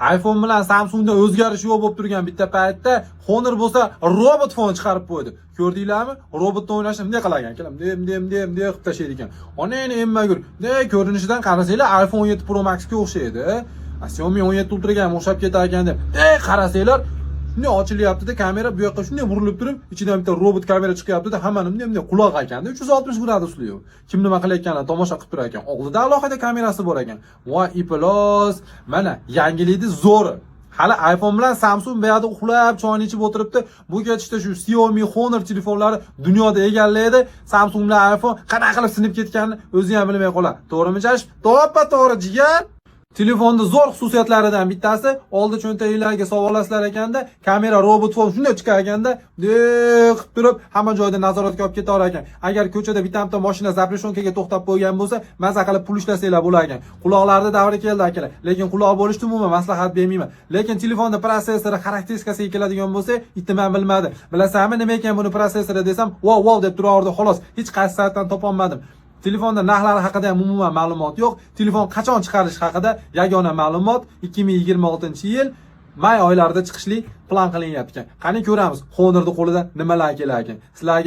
iPhone bilan Samsungda o'zgarish yo'q bo'lib turgan bitta paytda Honor bo'lsa robot fon chiqarib qo'ydi. Ko'rdinglarmi? Robotda o'ynashni bunday qilagan ekan. Dem qilib tashlaydi ekan. Onani emmagur. Ko'rinishidan qarasanglar iPhone 17 Pro Max ga o'xshaydi. Xiaomi 17 Ultra ga o'xshab ketar ekan deb. Qarasanglar, shunday ochilyapti-da, kamera bu yoqqa shunday burilib turib, ichidan bitta robot kamera chiqyapti-da, hammani bunday quloq ekan-da, 360 gradusli. Kim nima qilayotganini tomosha qilib turar ekan. Oldida alohida kamerasi bor ekan. Voy iplos, mana yangilikni zo'ri. Hali iPhone bilan Samsung bu yerda uxlab choyni ichib o'tiribdi. Bu ketishda shu Xiaomi Honor telefonlari dunyoda egallaydi. Samsung bilan iPhone qanaqa qilib sinib ketganini o'zi ham bilmay qoladi. To'g'rimi Jashib? To'g'ri jigar. Telefonda zo'r xususiyatlaridan bittasi, oldi cho'ntaginglarga sog'olasizlar ekanda, kamera robot fon shunday chiqar ekanda, qilib turib, hamma joyda nazoratga olib ketar ekan. Agar ko'chada bitta mashina zapreshonkaga to'xtab qo'ygan bo'lsa, maza qilib pul ishlasanglar bo'lar ekan. Quloqlarda davri keldi akalar. Lekin quloq bo'lishni umuman maslahat bermayman. Lekin telefonda protsessori xarakteristikasiga keladigan bo'lsa, itman bilmadi. Bilasizmi nima ekan buni protsessori desam, wow deb turaverdi xolos. Hech qaysi saytdan topolmadim. Telefonda narxlari haqida ham umuman ma'lumot yo'q. Telefon qachon chiqarish haqida yagona ma'lumot 2026-yil may oylarida chiqishlik plan qilinyapti ekan. Qani ko'ramiz, Honorning qo'lida nimalar kelar ekan. Sizlarga